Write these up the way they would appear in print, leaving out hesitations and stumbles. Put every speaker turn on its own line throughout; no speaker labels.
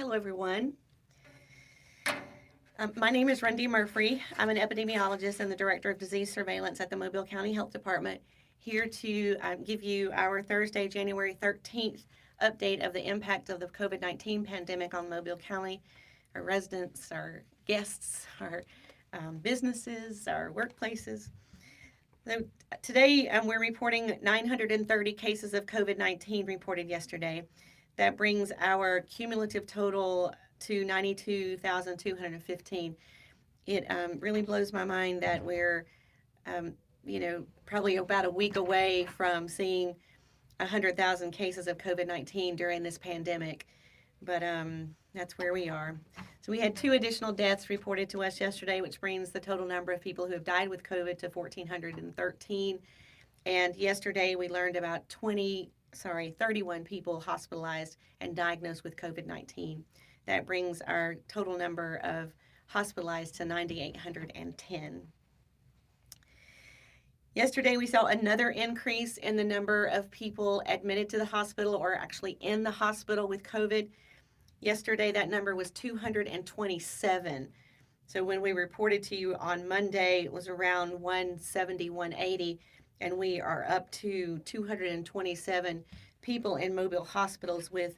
Hello, everyone. My name is Rundy Murphy. I'm an epidemiologist and the Director of Disease Surveillance at the Mobile County Health Department, here to give you our Thursday, January 13th update of the impact of the COVID-19 pandemic on Mobile County, our residents, our guests, our businesses, our workplaces. So today, we're reporting 930 cases of COVID-19 reported yesterday. That brings our cumulative total to 92,215. It really blows my mind that we're, probably about a week away from seeing 100,000 cases of COVID-19 during this pandemic. But that's where we are. So we had 2 additional deaths reported to us yesterday, which brings the total number of people who have died with COVID to 1,413. And yesterday we learned about 31 people hospitalized and diagnosed with COVID-19. That brings our total number of hospitalized to 9,810. Yesterday, we saw another increase in the number of people admitted to the hospital or actually in the hospital with COVID. Yesterday, that number was 227. So when we reported to you on Monday, it was around 170, 180, and we are up to 227 people in mobile hospitals with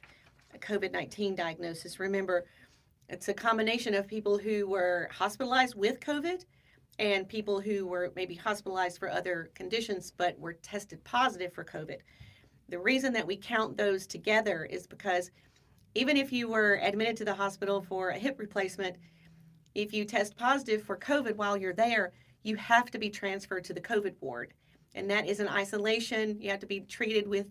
a COVID-19 diagnosis. Remember, it's a combination of people who were hospitalized with COVID and people who were maybe hospitalized for other conditions but were tested positive for COVID. The reason that we count those together is because even if you were admitted to the hospital for a hip replacement, if you test positive for COVID while you're there, you have to be transferred to the COVID ward. And that is an isolation. You have to be treated with,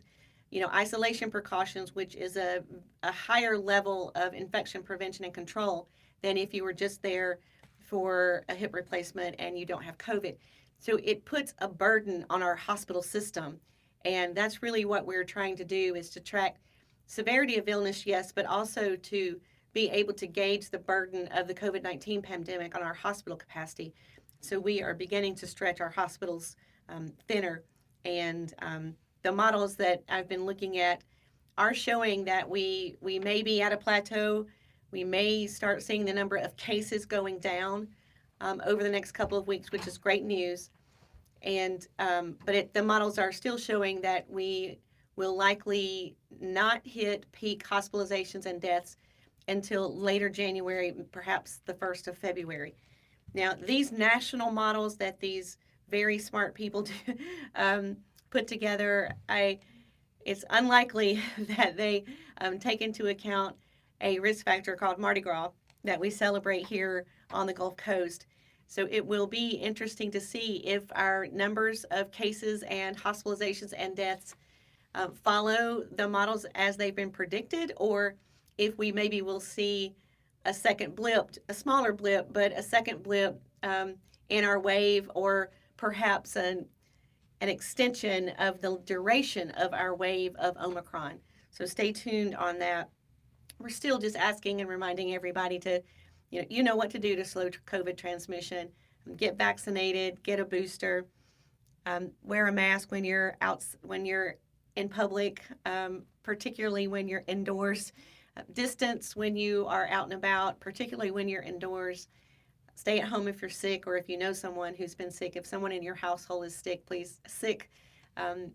isolation precautions, which is a higher level of infection prevention and control than if you were just there for a hip replacement and you don't have COVID. So it puts a burden on our hospital system. And that's really what we're trying to do, is to track severity of illness, yes, but also to be able to gauge the burden of the COVID-19 pandemic on our hospital capacity. So we are beginning to stretch our hospitals thinner. And the models that I've been looking at are showing that we may be at a plateau. We may start seeing the number of cases going down over the next couple of weeks, which is great news. And the models are still showing that we will likely not hit peak hospitalizations and deaths until later January, perhaps the 1st of February. Now, these national models that these very smart people put together, it's unlikely that they take into account a risk factor called Mardi Gras that we celebrate here on the Gulf Coast. So it will be interesting to see if our numbers of cases and hospitalizations and deaths follow the models as they've been predicted, or if we maybe will see a second blip, a smaller blip, but a second blip in our wave, or perhaps an extension of the duration of our wave of Omicron. So stay tuned on that. We're still just asking and reminding everybody to, you know what to do to slow COVID transmission. Get vaccinated, get a booster, wear a mask when you're out, when you're in public, particularly when you're indoors. Distance when you are out and about, particularly when you're indoors. Stay at home if you're sick, or if you know someone who's been sick. If someone in your household is sick,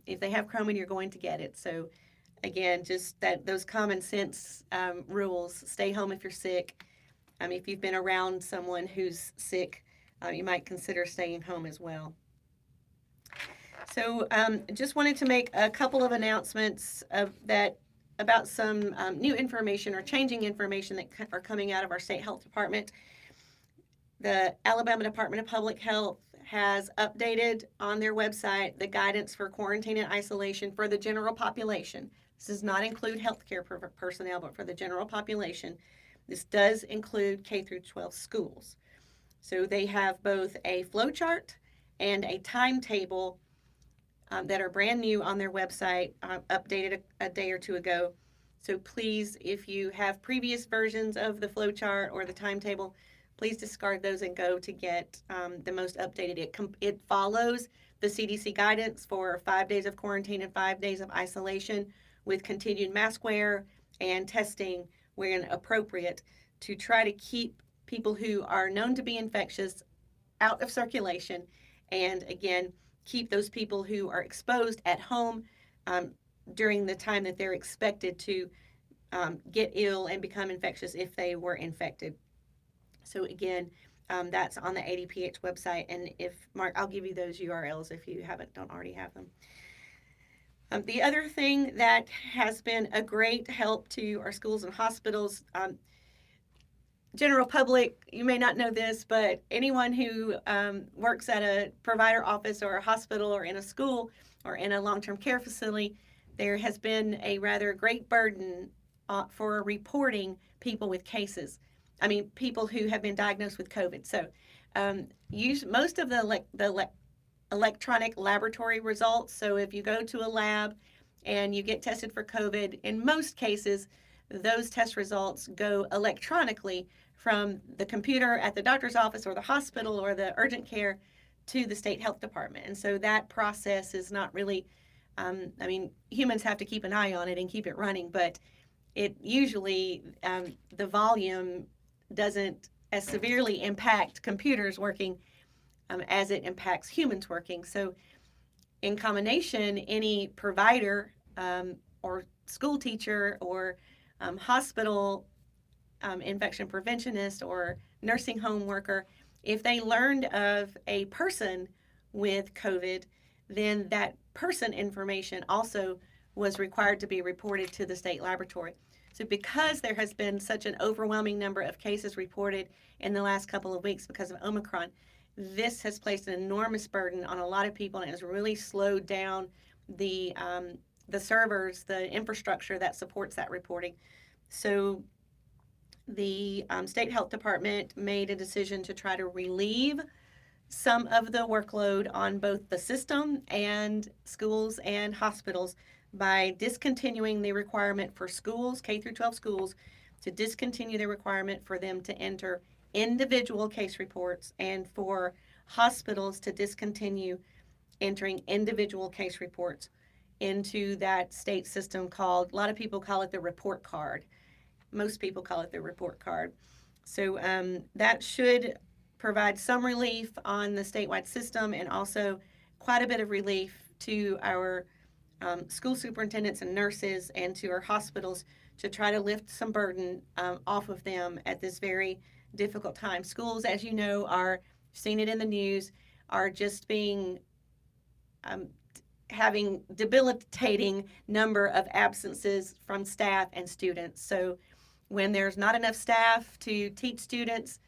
if they have Crohn, you're going to get it. So again, just those common sense rules. Stay home if you're sick. If you've been around someone who's sick, you might consider staying home as well. So just wanted to make a couple of announcements about some new information or changing information that are coming out of our state health department. The Alabama Department of Public Health has updated on their website the guidance for quarantine and isolation for the general population. This does not include healthcare personnel, but for the general population. This does include K through 12 schools. So they have both a flow chart and a timetable that are brand new on their website, updated a day or two ago. So please, if you have previous versions of the flow chart or the timetable, please discard those and go to get the most updated. It follows the CDC guidance for 5 days of quarantine and 5 days of isolation with continued mask wear and testing when appropriate, to try to keep people who are known to be infectious out of circulation, and again, keep those people who are exposed at home um, during the time that they're expected to get ill and become infectious if they were infected. So again, that's on the ADPH website, and if Mark, I'll give you those URLs if you don't already have them. The other thing that has been a great help to our schools and hospitals, general public, you may not know this, but anyone who works at a provider office or a hospital or in a school or in a long-term care facility, there has been a rather great burden for reporting people with cases. I mean, people who have been diagnosed with COVID. So most of the electronic laboratory results. So if you go to a lab and you get tested for COVID, in most cases, those test results go electronically from the computer at the doctor's office or the hospital or the urgent care to the state health department. And so that process is not really, I mean, humans have to keep an eye on it and keep it running, but it usually, the volume doesn't as severely impact computers working as it impacts humans working. So in combination, any provider or school teacher or hospital infection preventionist or nursing home worker, if they learned of a person with COVID, then that person information also was required to be reported to the state laboratory. So because there has been such an overwhelming number of cases reported in the last couple of weeks because of Omicron, this has placed an enormous burden on a lot of people, and it has really slowed down the servers, the infrastructure that supports that reporting. So the state health department made a decision to try to relieve some of the workload on both the system and schools and hospitals by discontinuing the requirement for schools, K through 12 schools, to discontinue the requirement for them to enter individual case reports, and for hospitals to discontinue entering individual case reports into that state system called, a lot of people call it the report card. Most people call it the report card. So that should provide some relief on the statewide system, and also quite a bit of relief to our school superintendents and nurses and to our hospitals to try to lift some burden off of them at this very difficult time. Schools, as you know, are, seen it in the news, are just being having debilitating number of absences from staff and students. So when there's not enough staff to teach students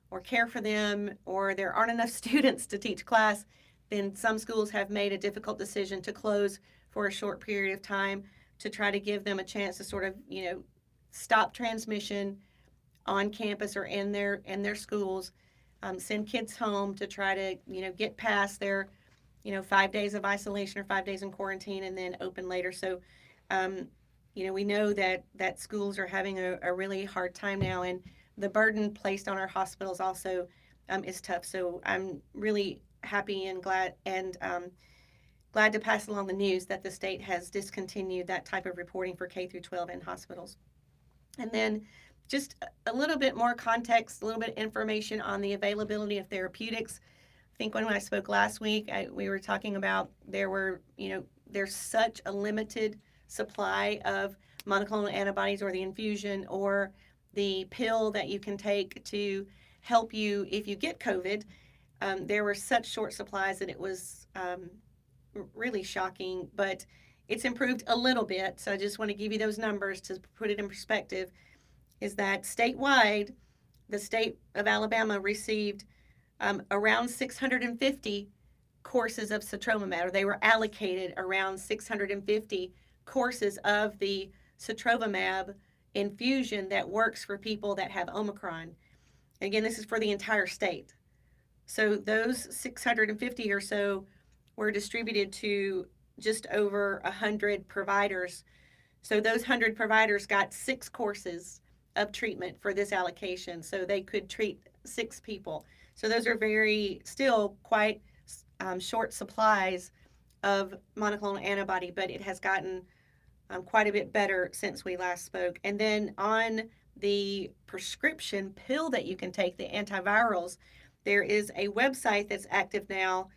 or care for them, or there aren't enough students to teach class, then some schools have made a difficult decision to close for a short period of time to try to give them a chance to sort of, stop transmission on campus or in their schools, send kids home to try to, get past their, 5 days of isolation or 5 days in quarantine and then open later. So, we know that schools are having a really hard time now, and the burden placed on our hospitals also is tough. So I'm really happy and glad to pass along the news that the state has discontinued that type of reporting for K through 12 in hospitals. And then just a little bit more context, a little bit of information on the availability of therapeutics. I think when I spoke last week, we were talking about there's such a limited supply of monoclonal antibodies, or the infusion or the pill that you can take to help you if you get COVID. There were such short supplies that it was really shocking, but it's improved a little bit. So I just want to give you those numbers to put it in perspective, is that statewide, the state of Alabama received around 650 courses of sotrovimab, or they were allocated around 650 courses of the sotrovimab infusion that works for people that have Omicron. Again, this is for the entire state. So those 650 or so were distributed to just over 100 providers. So those 100 providers got 6 courses of treatment for this allocation, so they could treat 6 people. So those are still quite short supplies of monoclonal antibody, but it has gotten quite a bit better since we last spoke. And then on the prescription pill that you can take, the antivirals, there is a website that's active now,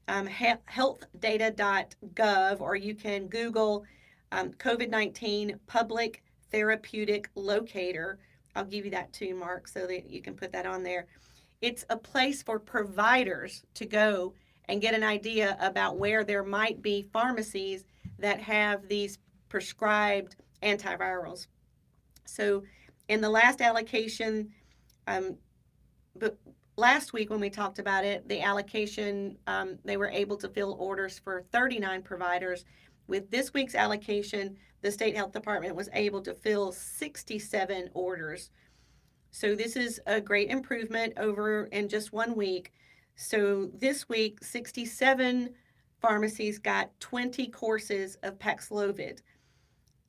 healthdata.gov, or you can Google COVID-19 Public Therapeutic Locator. I'll give you that too, Mark, so that you can put that on there. It's a place for providers to go and get an idea about where there might be pharmacies that have these prescribed antivirals. So in the last allocation, but last week when we talked about it, the allocation, they were able to fill orders for 39 providers. With this week's allocation, the state health department was able to fill 67 orders. So this is a great improvement over in just 1 week. So this week, 67 pharmacies got 20 courses of Paxlovid.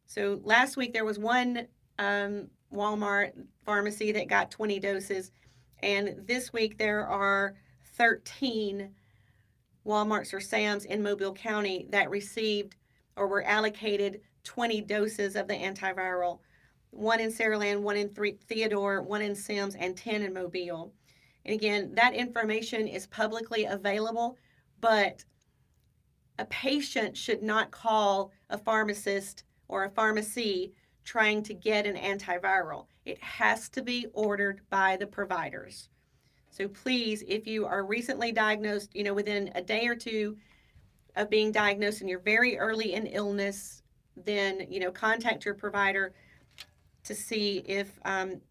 So last week there was one Walmart pharmacy that got 20 doses, and this week there are 13 Walmarts or Sam's in Mobile County that received or were allocated 20 doses of the antiviral. 1 in Saraland, 1 in Theodore, 1 in Sims, and 10 in Mobile. And again, that information is publicly available, but a patient should not call a pharmacist or a pharmacy trying to get an antiviral. It has to be ordered by the providers. So please, if you are recently diagnosed, within a day or two of being diagnosed and you're very early in illness, then, contact your provider to see if,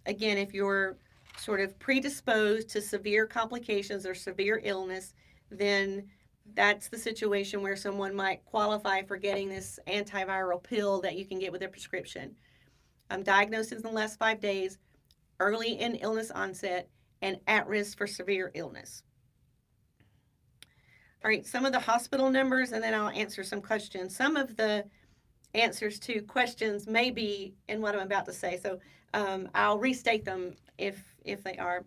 again, if you're sort of predisposed to severe complications or severe illness, then that's the situation where someone might qualify for getting this antiviral pill that you can get with a prescription. Diagnosis in the last 5 days, early in illness onset, and at risk for severe illness. All right, some of the hospital numbers, and then I'll answer some questions. Some of the answers to questions may be in what I'm about to say, so I'll restate them if they are.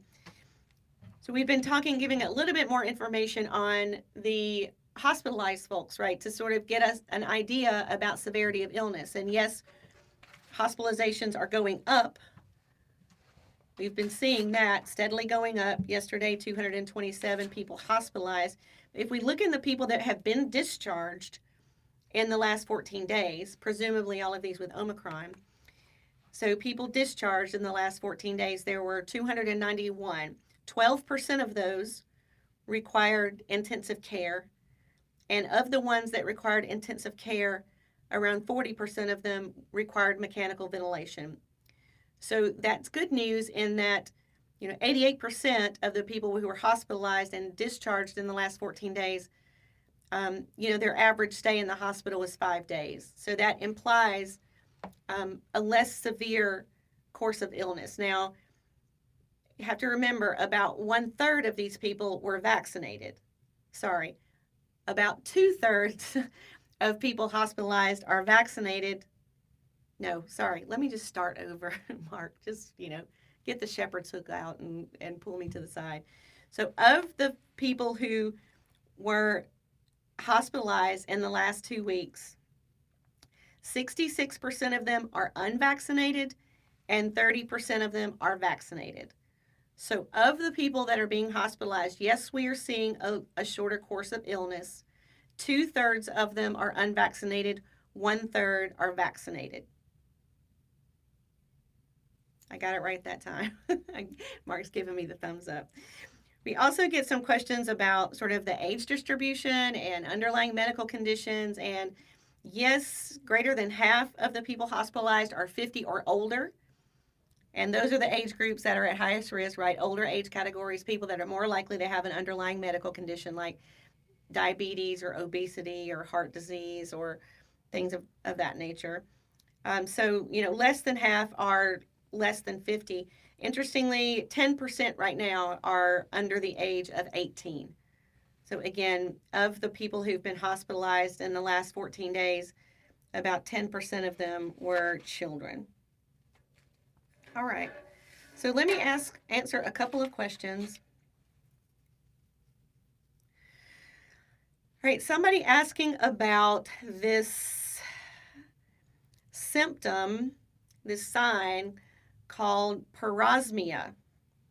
So we've been giving a little bit more information on the hospitalized folks, right, to sort of get us an idea about severity of illness. And yes, hospitalizations are going up. We've been seeing that steadily going up. Yesterday, 227 people hospitalized. If we look in the people that have been discharged in the last 14 days, presumably all of these with Omicron, so people discharged in the last 14 days, there were 291. 12% of those required intensive care. And of the ones that required intensive care, around 40% of them required mechanical ventilation. So that's good news in that, 88% of the people who were hospitalized and discharged in the last 14 days, their average stay in the hospital was 5 days. So that implies a less severe course of illness. Now, you have to remember about 1/3 of these people were vaccinated. Sorry, about 2/3 of people hospitalized are vaccinated. No, sorry, let me just start over, Mark. Just, get the shepherd's hook out and pull me to the side. So of the people who were hospitalized in the last 2 weeks, 66% of them are unvaccinated and 30% of them are vaccinated. So of the people that are being hospitalized, yes, we are seeing a shorter course of illness. 2/3 of them are unvaccinated, 1/3 are vaccinated. I got it right that time. Mark's giving me the thumbs up. We also get some questions about sort of the age distribution and underlying medical conditions. And yes, greater than half of the people hospitalized are 50 or older. And those are the age groups that are at highest risk, right? Older age categories, people that are more likely to have an underlying medical condition like diabetes or obesity or heart disease or things of that nature. So, less than half are less than 50. Interestingly, 10% right now are under the age of 18. So again, of the people who've been hospitalized in the last 14 days, about 10% of them were children. All right, so let me answer a couple of questions. All right, somebody asking about this symptom, this sign called Perasmia,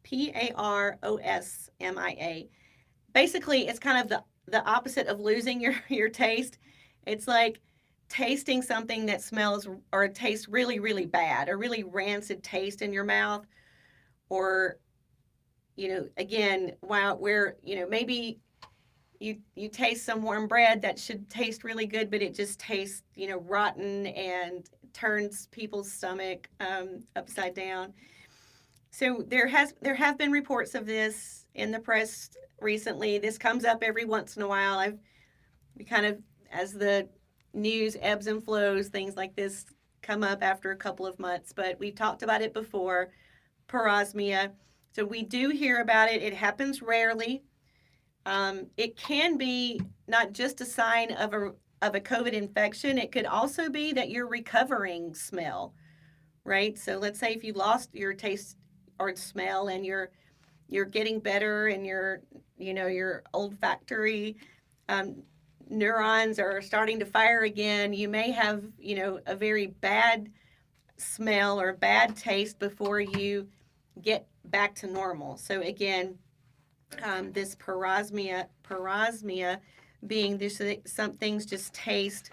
Parosmia. Basically, it's kind of the opposite of losing your taste. It's like tasting something that smells or tastes really, really bad, a really rancid taste in your mouth, or, again, where, maybe you taste some warm bread that should taste really good, but it just tastes, rotten and turns people's stomach upside down. So there have been reports of this in the press recently. This comes up every once in a while. We kind of, as the news ebbs and flows, things like this come up after a couple of months, but we've talked about it before, Perasmia. So we do hear about it. It happens rarely. It can be not just a sign of a COVID infection. It could also be that you're recovering smell, right? So let's say if you lost your taste or smell and you're getting better, and your olfactory neurons are starting to fire again, you may have a very bad smell or bad taste before you get back to normal. So again, this Perasmia being this, some things just taste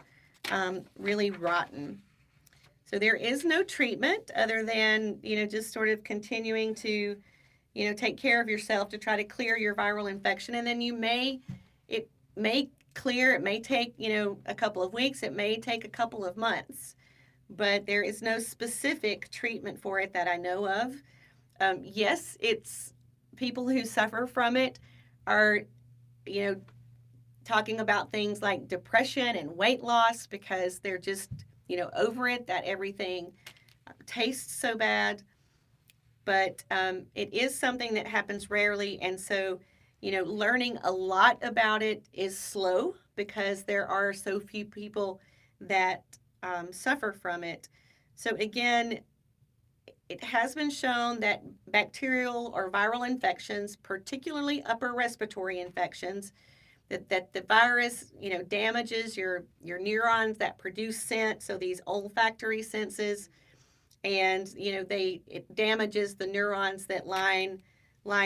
really rotten. So there is no treatment other than, just sort of continuing to, take care of yourself to try to clear your viral infection. And then it may clear, it may take, a couple of weeks, it may take a couple of months, but there is no specific treatment for it that I know of. Yes, it's people who suffer from it are, talking about things like depression and weight loss because they're just, over it, that everything tastes so bad. But it is something that happens rarely. And so, learning a lot about it is slow because there are so few people that suffer from it. So again, it has been shown that bacterial or viral infections, particularly upper respiratory infections, that the virus, damages your neurons that produce scent, so these olfactory senses, and it damages the neurons that line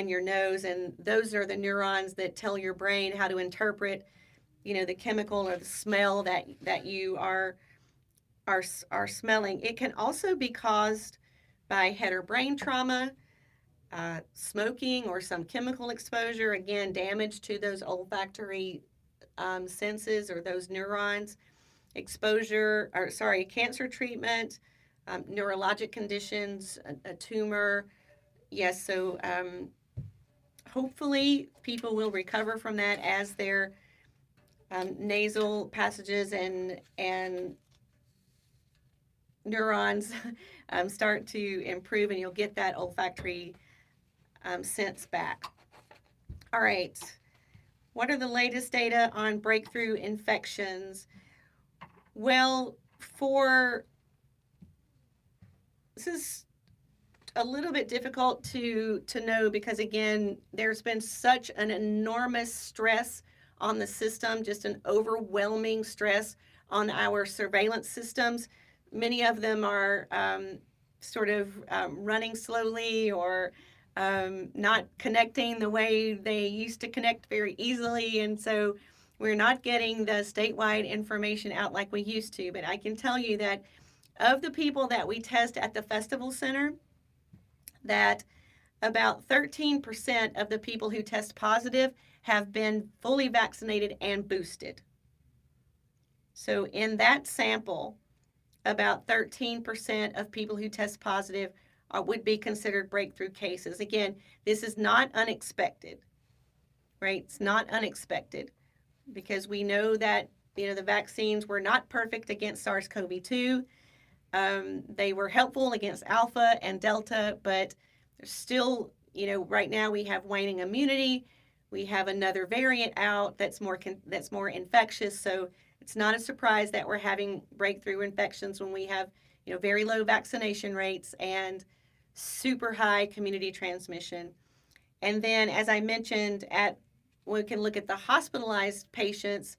your nose, and those are the neurons that tell your brain how to interpret, the chemical or the smell that you are smelling. It can also be caused by head or brain trauma, smoking, or some chemical exposure, again, damage to those olfactory senses or those neurons, cancer treatment, neurologic conditions, a tumor. Yes, so hopefully people will recover from that as their nasal passages and neurons start to improve, and you'll get that olfactory sense back. All right, what are the latest data on breakthrough infections? Well, this is a little bit difficult to know because, again, there's been such an enormous stress on the system, just an overwhelming stress on our surveillance systems. Many of them are running slowly or not connecting the way they used to connect very easily, and so we're not getting the statewide information out like we used to. But I can tell you that of the people that we test at the Festival Center, that about 13% of the people who test positive have been fully vaccinated and boosted. So in that sample, about 13% of people who test positive would be considered breakthrough cases. Again, this is not unexpected, right? It's not unexpected because we know that, the vaccines were not perfect against SARS-CoV-2. They were helpful against Alpha and Delta, but there's still, right now we have waning immunity. We have another variant out that's more infectious. So it's not a surprise that we're having breakthrough infections when we have, very low vaccination rates and super high community transmission. And then, as I mentioned, we can look at the hospitalized patients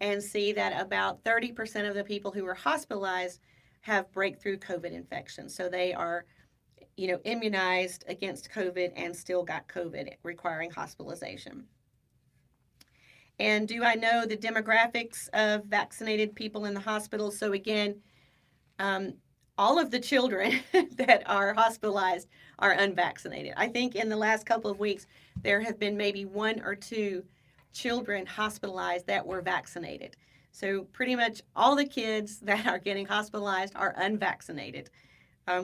and see that about 30% of the people who are hospitalized have breakthrough COVID infections. So they are immunized against COVID and still got COVID, requiring hospitalization. And do I know the demographics of vaccinated people in the hospital? So again, all of the children that are hospitalized are unvaccinated. I think in the last couple of weeks, there have been maybe 1 or 2 children hospitalized that were vaccinated. So pretty much all the kids that are getting hospitalized are unvaccinated,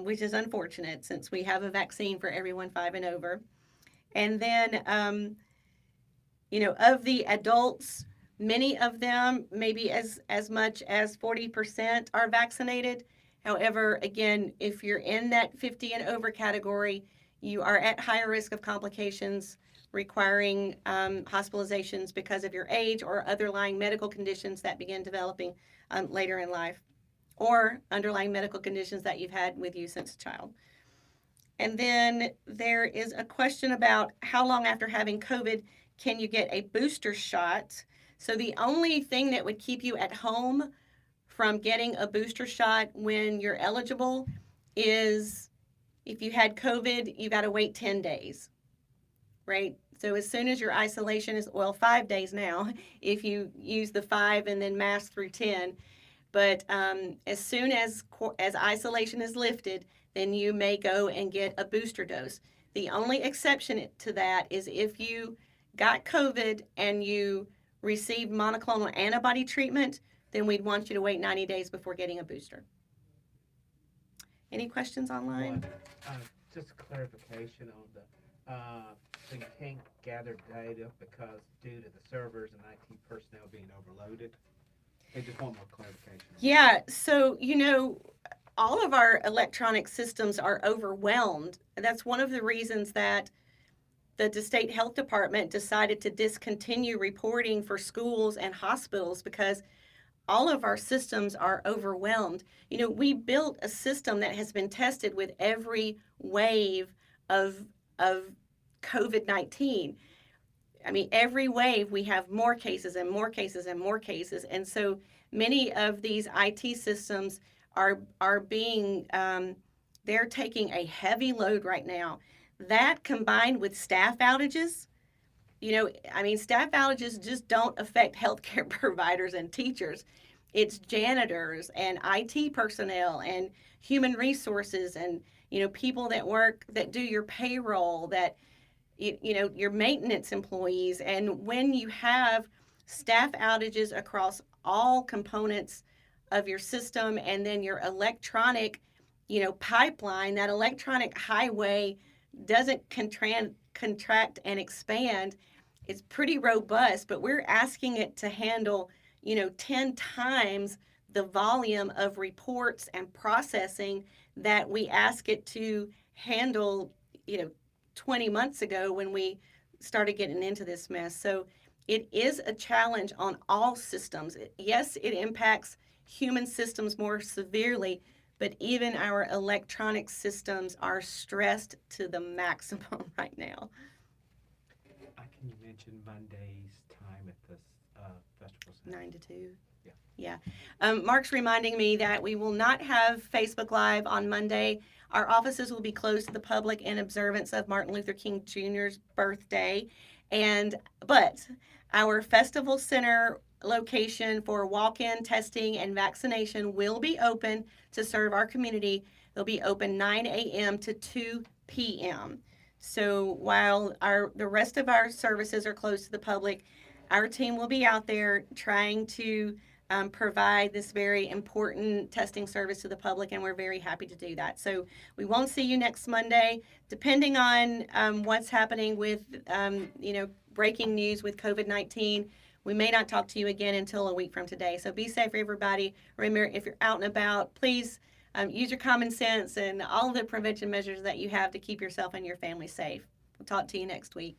which is unfortunate since we have a vaccine for everyone 5 and over. And then, of the adults, many of them, maybe as much as 40% are vaccinated. However, again, if you're in that 50 and over category, you are at higher risk of complications requiring hospitalizations because of your age or underlying medical conditions that begin developing later in life, or underlying medical conditions that you've had with you since a child. And then there is a question about how long after having COVID can you get a booster shot. So the only thing that would keep you at home from getting a booster shot when you're eligible is if you had COVID, you got to wait 10 days, right? So as soon as your isolation is, 5 days now, if you use the 5 and then mask through 10. But as soon as isolation is lifted, then you may go and get a booster dose. The only exception to that is if you got COVID and you received monoclonal antibody treatment, then we'd want you to wait 90 days before getting a booster. Any questions online?
Just a clarification on the, so you can't gather data because due to the servers and IT personnel being overloaded? I just want more clarification.
Yeah, so, all of our electronic systems are overwhelmed. That's one of the reasons that the state health department decided to discontinue reporting for schools and hospitals because all of our systems are overwhelmed. We built a system that has been tested with every wave of COVID-19. I mean, every wave we have more cases and more cases and more cases. And so many of these IT systems are being, they're taking a heavy load right now. That combined with staff outages, staff outages just don't affect healthcare providers and teachers. It's janitors and IT personnel and human resources and, people that do your payroll, that, your maintenance employees. And when you have staff outages across all components of your system and then your electronic, pipeline, that electronic highway doesn't contract and expand. It's pretty robust, but we're asking it to handle, 10 times the volume of reports and processing that we ask it to handle, 20 months ago when we started getting into this mess. So it is a challenge on all systems. Yes, it impacts human systems more severely, but even our electronic systems are stressed to the maximum right now.
Can you mention Monday's time at the festival center?
9 to 2.
Yeah.
Mark's reminding me that we will not have Facebook Live on Monday. Our offices will be closed to the public in observance of Martin Luther King Jr.'s birthday. But our festival center location for walk-in testing and vaccination will be open to serve our community. They'll be open 9 a.m. to 2 p.m. So while the rest of our services are closed to the public, our team will be out there trying to provide this very important testing service to the public, and we're very happy to do that. So we won't see you next Monday. Depending on what's happening with, breaking news with COVID-19, we may not talk to you again until a week from today. So be safe, everybody. Remember, if you're out and about, please use your common sense and all of the prevention measures that you have to keep yourself and your family safe. We'll talk to you next week.